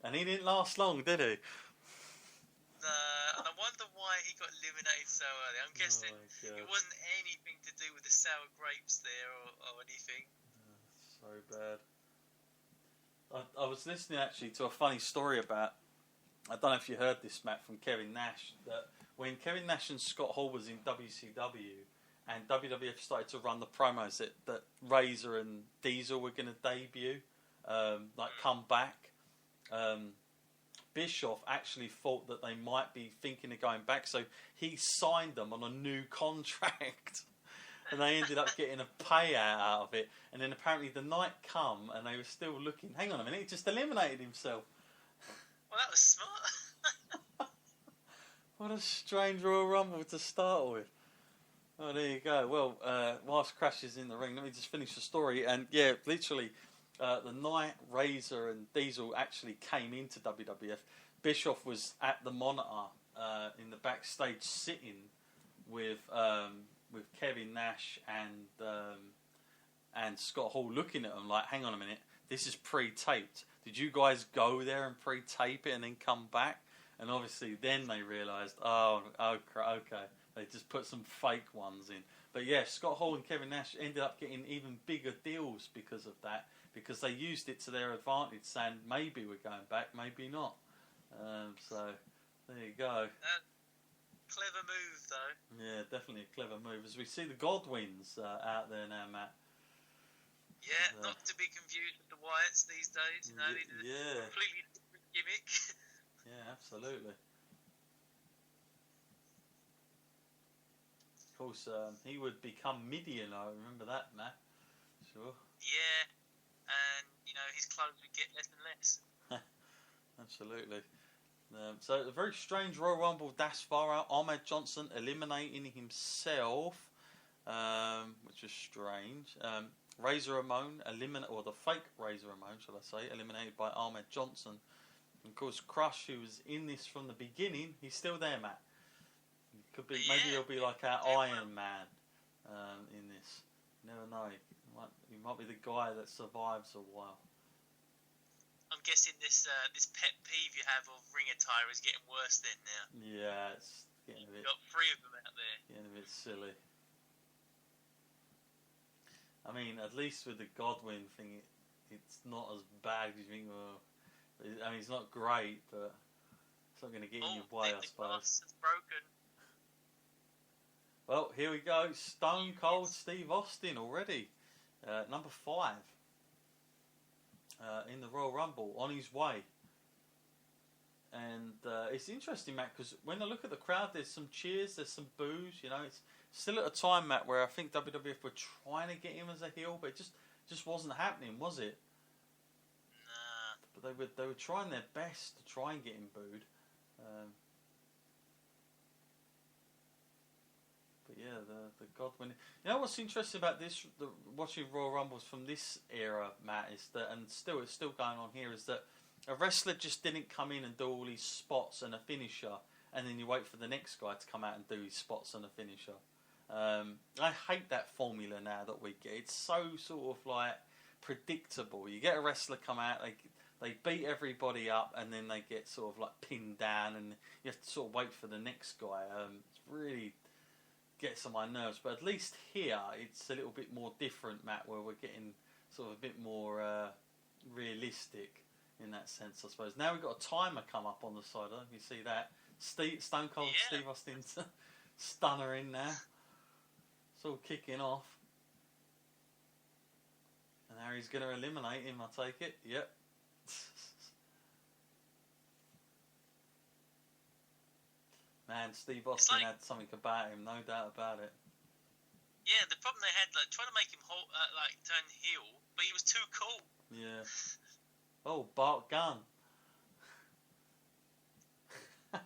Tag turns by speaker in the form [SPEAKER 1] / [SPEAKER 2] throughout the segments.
[SPEAKER 1] And he didn't last long, did he?
[SPEAKER 2] And I wonder why he got eliminated so early. I'm guessing it wasn't anything to do with the sour grapes there or anything.
[SPEAKER 1] So bad. I was listening actually to a funny story about. I don't know if you heard this, Matt, from Kevin Nash, that when Kevin Nash and Scott Hall was in WCW and WWF started to run the promos that Razor and Diesel were going to debut, come back, Bischoff actually thought that they might be thinking of going back, so he signed them on a new contract. And they ended up getting a payout out of it. And then apparently the night come and they were still looking. Hang on a minute, he just eliminated himself.
[SPEAKER 2] Well, that was smart.
[SPEAKER 1] What a strange Royal Rumble to start with. Oh, there you go. Well, whilst Crash is in the ring, let me just finish the story. And yeah, literally, the night Razor and Diesel actually came into WWF, Bischoff was at the monitor in the backstage sitting with Kevin Nash and Scott Hall, looking at them like, hang on a minute, this is pre-taped. Did you guys go there and pre-tape it and then come back? And obviously then they realised, okay, they just put some fake ones in. But yeah, Scott Hall and Kevin Nash ended up getting even bigger deals because of that, because they used it to their advantage, saying maybe we're going back, maybe not. So there you go.
[SPEAKER 2] Clever move, though.
[SPEAKER 1] Yeah, definitely a clever move. As we see the Godwins out there now, Matt.
[SPEAKER 2] Yeah, not to be confused with the Wyatts these days. You know, these are a completely different gimmick.
[SPEAKER 1] Yeah, absolutely. Of course, he would become Midian. I remember that, Matt. Sure.
[SPEAKER 2] Yeah, and his clothes would get less and less.
[SPEAKER 1] Absolutely. So a very strange Royal Rumble dash far out. Ahmed Johnson eliminating himself, which is strange. Razor Ramon or the fake Razor Ramon, shall I say, eliminated by Ahmed Johnson. And of course, Crush, who was in this from the beginning, he's still there, Matt. Could be, maybe he'll be like our Iron Man in this. You never know. He might be the guy that survives a while.
[SPEAKER 2] I'm guessing this pet peeve you have of ring attire is getting worse then now.
[SPEAKER 1] Yeah, it's getting a bit.
[SPEAKER 2] You've got 3 of them out there.
[SPEAKER 1] Getting a bit silly. I mean, at least with the Godwin thing, it's not as bad as you think. Well, I mean, it's not great, but it's not going to get in your way, I suppose.
[SPEAKER 2] Glass is broken.
[SPEAKER 1] Well, here we go. Stone Cold Steve Austin already, number 5 in the Royal Rumble, on his way. And it's interesting, Matt, because when I look at the crowd, there's some cheers, there's some boos. It's still at a time, Matt, where I think WWF were trying to get him as a heel, but it just wasn't happening, was it?
[SPEAKER 2] Nah.
[SPEAKER 1] But they were trying their best to try and get him booed. But yeah, the Godwin. You know what's interesting about this? Watching Royal Rumbles from this era, Matt, is that, and it's still going on here, is that a wrestler just didn't come in and do all these spots and a finisher, and then you wait for the next guy to come out and do his spots and a finisher. I hate that formula now that we get. It's so sort of like predictable. You get a wrestler come out, they beat everybody up, and then they get sort of like pinned down, and you have to sort of wait for the next guy. It's really gets on my nerves. But at least here, it's a little bit more different, Matt, where we're getting sort of a bit more realistic in that sense, I suppose. Now we've got a timer come up on the side. You see that? Stone Cold Steve Austin's stunner in now. It's all kicking off. And now he's going to eliminate him, I take it. Yep. Man, Steve Austin had something about him, no doubt about it.
[SPEAKER 2] Yeah, the problem they had, trying to make him turn heel, but he was too cool.
[SPEAKER 1] Yeah. Oh, Bart Gunn. It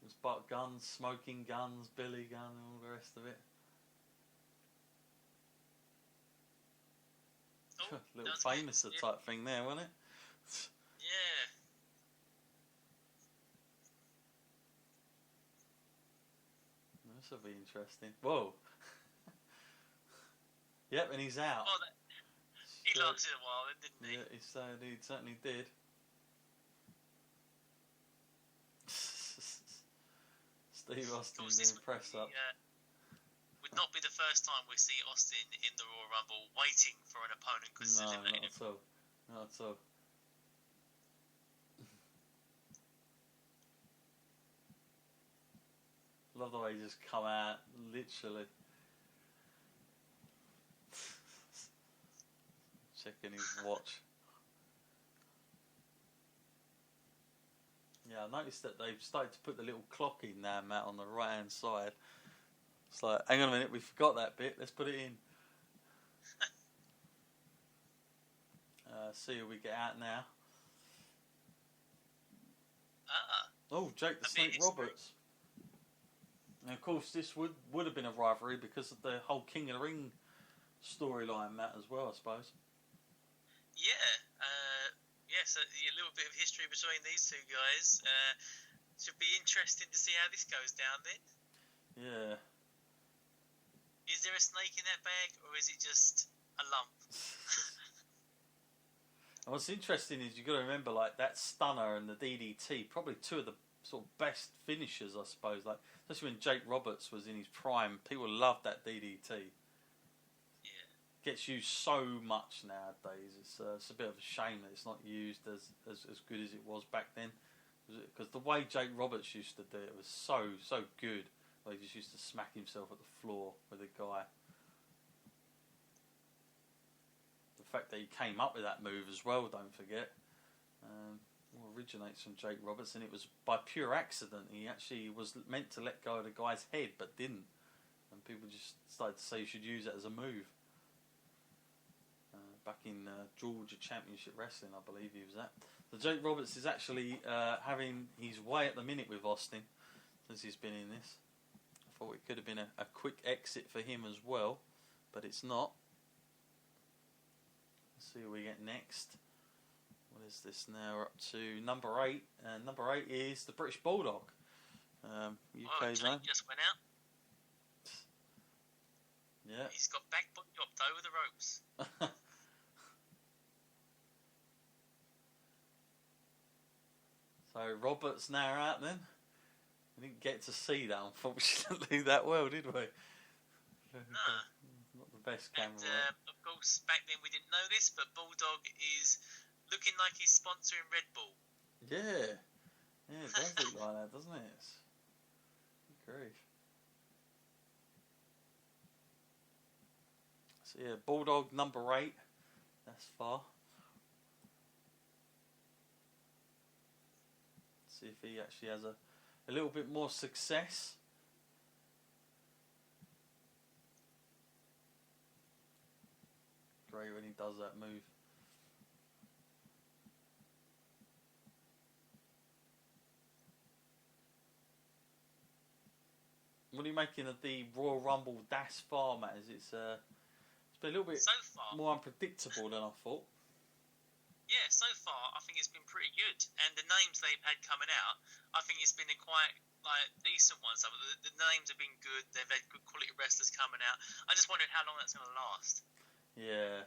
[SPEAKER 1] was Bart Gunn, Smoking Guns, Billy Gunn, and all the rest of it.
[SPEAKER 2] Oh,
[SPEAKER 1] little famous type thing there, wasn't it?
[SPEAKER 2] Yeah.
[SPEAKER 1] This will be interesting. Whoa. Yep, and he's out.
[SPEAKER 2] Oh, He lasted a while, then, didn't he?
[SPEAKER 1] Yeah, he certainly did. Steve Austin doing press up.
[SPEAKER 2] Would not be the first time we see Austin in the Royal Rumble waiting for an opponent because
[SPEAKER 1] no, not at all. Not at all. Love the way he just come out, literally. Checking his watch. Yeah, I noticed that they've started to put the little clock in now, Matt, on the right hand side. It's like, hang on a minute, we forgot that bit, let's put it in. See who we get out now. Oh, Jake the Snake Roberts. And of course, this would have been a rivalry because of the whole King of the Ring storyline, Matt, as well, I suppose.
[SPEAKER 2] So a little bit of history between these two guys. Should be interesting to see how this goes down then.
[SPEAKER 1] Yeah.
[SPEAKER 2] Is there a snake in that bag, or is it just a lump?
[SPEAKER 1] And what's interesting is you've got to remember, like, that stunner and the DDT, probably two of the sort of best finishers, I suppose. Like, especially when Jake Roberts was in his prime, people loved that DDT. Gets used so much nowadays. It's a bit of a shame that it's not used as good as it was back then. Because the way Jake Roberts used to do it was so good. Like, he just used to smack himself at the floor with a guy. The fact that he came up with that move as well, don't forget, originates from Jake Roberts, and it was by pure accident. He actually was meant to let go of the guy's head, but didn't. And people just started to say you should use it as a move. Back in Georgia Championship Wrestling, I believe he was at. So Jake Roberts is actually having his way at the minute with Austin, since he's been in this. I thought it could have been a quick exit for him as well, but it's not. Let's see what we get next. What is this now? We're up to number 8, and number 8 is the British Bulldog. UK's
[SPEAKER 2] Jake just went out.
[SPEAKER 1] Yeah.
[SPEAKER 2] He's got back dropped over the ropes.
[SPEAKER 1] So Roberts now out then. We didn't get to see that, unfortunately, that well, did we?
[SPEAKER 2] No.
[SPEAKER 1] Not the best camera.
[SPEAKER 2] And, of course, back then we didn't know this, but Bulldog is looking like he's sponsoring Red Bull.
[SPEAKER 1] Yeah. Yeah, it does look like that, doesn't it? Good grief. So yeah, Bulldog number 8. That's far. See if he actually has a little bit more success. Great when he does that move. What are you making of the Royal Rumble thus far, Matt? It's been a little bit more unpredictable than I thought.
[SPEAKER 2] Yeah, so far I think it's been pretty good, and the names they've had coming out, I think it's been a quite decent one. So the names have been good. They've had good quality wrestlers coming out. I just wondered how long that's going to last. Yeah,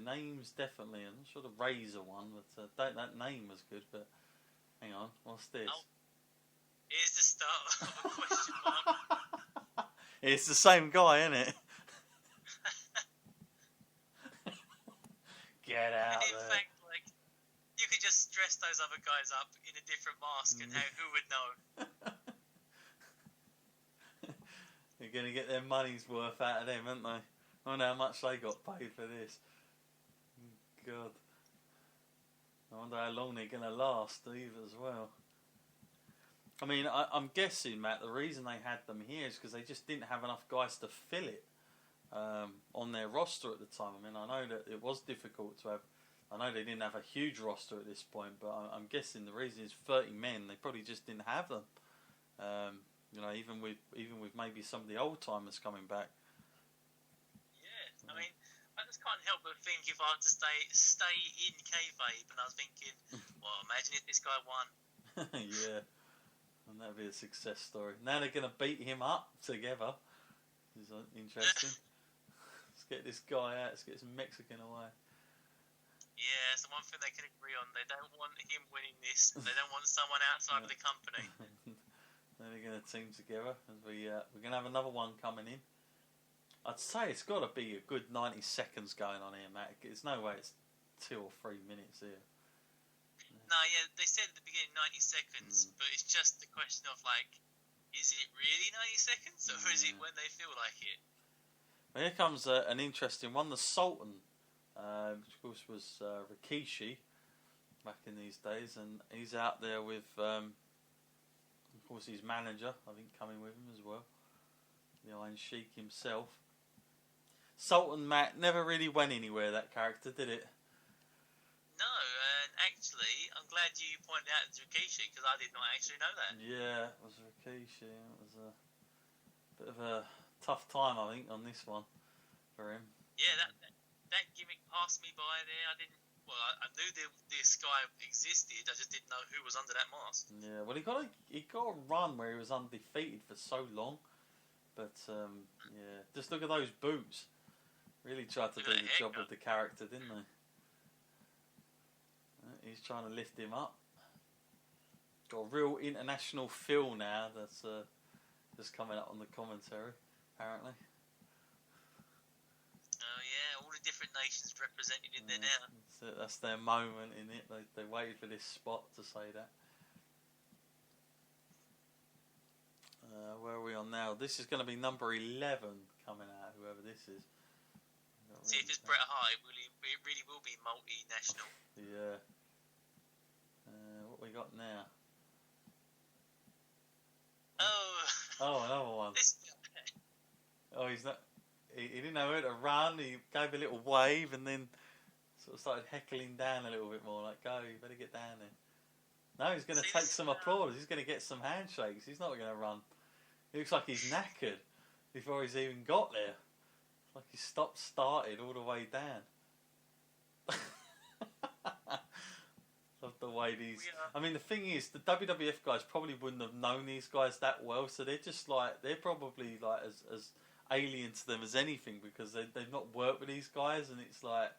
[SPEAKER 1] names definitely. I'm not sure the Razor one, but that name was good. But hang on, what's this?
[SPEAKER 2] Oh, here's the start of a question mark.
[SPEAKER 1] It's the same guy, isn't it? Get out
[SPEAKER 2] in
[SPEAKER 1] there.
[SPEAKER 2] Fact, you could just dress those other guys up in a different mask, and who would know?
[SPEAKER 1] They're going to get their money's worth out of them, aren't they? I wonder how much they got paid for this. God. I wonder how long they're going to last either as well. I mean, I'm guessing, Matt, the reason they had them here is because they just didn't have enough guys to fill it on their roster at the time. I mean, I know that it was difficult to have. I know they didn't have a huge roster at this point, but I'm guessing the reason is 30 men. They probably just didn't have them. Even with maybe some of the old timers coming back.
[SPEAKER 2] Yeah, I mean, I just can't help but think if I had to stay in kayfabe, and I was thinking, well, imagine if this guy won.
[SPEAKER 1] Yeah, and that'd be a success story. Now they're going to beat him up together. This is interesting. Let's get this guy out. Let's get some Mexican away.
[SPEAKER 2] Yeah, it's the one thing they can agree on. They don't want him winning this. They don't want someone outside of the company.
[SPEAKER 1] They're going to team together. As we're going to have another one coming in. I'd say it's got to be a good 90 seconds going on here, Matt. There's no way it's 2 or 3 minutes here.
[SPEAKER 2] No, yeah, they said at the beginning 90 seconds, but it's just the question of, like, is it really 90 seconds, or is it when they feel like it?
[SPEAKER 1] Well, here comes an interesting one. The Sultan, which of course was Rikishi back in these days, and he's out there with, of course, his manager, I think, coming with him as well, the Iron Sheik himself. Sultan, Matt, never really went anywhere, that character, did it?
[SPEAKER 2] No, and actually, I'm glad you pointed out it's Rikishi, because I did not actually know that.
[SPEAKER 1] Yeah, it was Rikishi. It was a bit of a tough time, I think, on this one for him.
[SPEAKER 2] Yeah, that gimmick passed me by there. I knew this guy existed. I just didn't know who was under that mask.
[SPEAKER 1] Yeah, well, he got a run where he was undefeated for so long, but yeah, just look at those boots. Really tried to do the job with the character, didn't they? He's trying to lift him up. Got a real international feel now. That's just coming up on the commentary, apparently.
[SPEAKER 2] Oh yeah, all the different nations represented in there now.
[SPEAKER 1] That's their moment in it. They waited for this spot to say that. Where are we on now? This is going to be number 11 coming out, whoever this is.
[SPEAKER 2] See, if it's Bret Hart, it really will be multinational.
[SPEAKER 1] Yeah. What we got now? Oh, another one. Oh, he's not. He didn't know where to run. He gave a little wave and then sort of started heckling down a little bit more. Like, go, you better get down there. No, he's going to take some applause. He's going to get some handshakes. He's not going to run. He looks like he's knackered before he's even got there. Like he started all the way down. Love the way these. I mean, the thing is, the WWF guys probably wouldn't have known these guys that well, so they're just like they're probably like as alien to them as anything because they've not worked with these guys, and it's like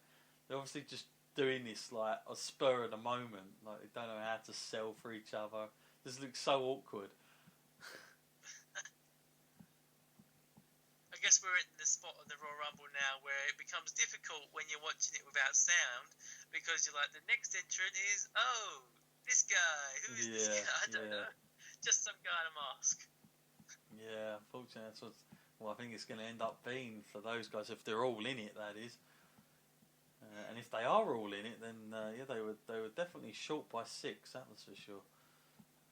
[SPEAKER 1] they're obviously just doing this like a spur of the moment. Like they don't know how to sell for each other. This looks so awkward.
[SPEAKER 2] I guess we're in the spot of the Royal Rumble now where it becomes difficult when you're watching it without sound because you're like, the next entrant is, oh, this guy. Who is this guy? I don't know. Just some guy in a mask. Yeah,
[SPEAKER 1] unfortunately, that's what I think it's going to end up being for those guys if they're all in it. That is, and if they are all in it, then yeah, they were definitely short by 6. That was for sure.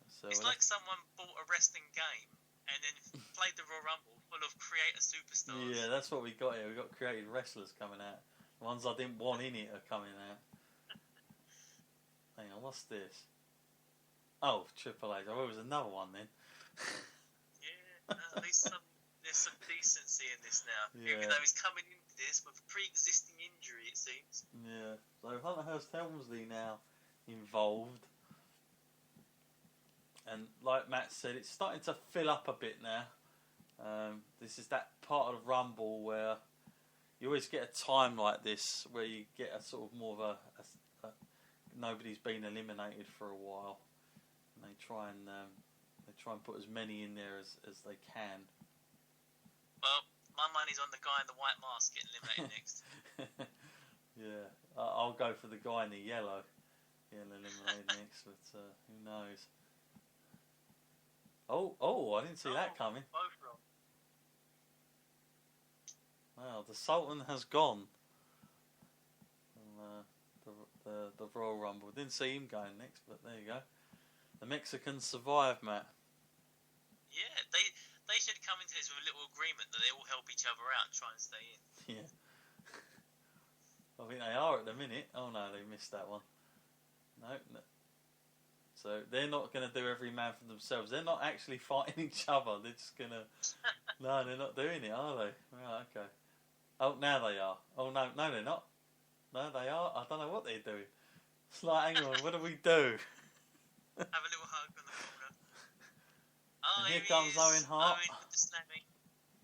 [SPEAKER 1] So
[SPEAKER 2] it's like someone bought a wrestling game and then played the Royal Rumble full of creator superstars.
[SPEAKER 1] Yeah, that's what we got here. We got creative wrestlers coming out. The ones I didn't want in it are coming out. Hang on, what's this? Oh, Triple H. Oh, it was another one then.
[SPEAKER 2] Yeah, at least there's some decency in this now. Yeah. Even though he's coming into this with a pre-existing injury, it seems.
[SPEAKER 1] Yeah. So Hunter Hearst Helmsley now involved. And like Matt said, it's starting to fill up a bit now. This is that part of the Rumble where you always get a time like this where you get a sort of more of a nobody's been eliminated for a while, and they try and put as many in there as they can.
[SPEAKER 2] Well, my money's on the guy in the white mask getting eliminated next.
[SPEAKER 1] Yeah, I'll go for the guy in the yellow getting eliminated next, but who knows? Oh! I didn't see that coming.
[SPEAKER 2] Both wrong.
[SPEAKER 1] Well, the Sultan has gone. The Royal Rumble. Didn't see him going next, but there you go. The Mexicans survived, Matt.
[SPEAKER 2] Yeah, they should come into this with a little agreement that they all help each other out and try and stay in.
[SPEAKER 1] Yeah. I think they are at the minute. Oh no, they missed that one. No. So they're not going to do every man for themselves. They're not actually fighting each other. They're just going to... No, they're not doing it, are they? Right, okay. Oh, now they are. Oh, no, they're not. No, they are. I don't know what they're doing. It's like, hang on, what do we do?
[SPEAKER 2] Have a little hug on the corner. Oh,
[SPEAKER 1] and here comes Owen Hart.
[SPEAKER 2] Owen with the slamming.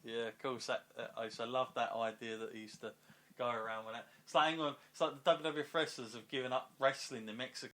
[SPEAKER 1] Yeah, of course. I love that idea that he used to go around with that. It's like, hang on, it's like the WWF wrestlers have given up wrestling in Mexico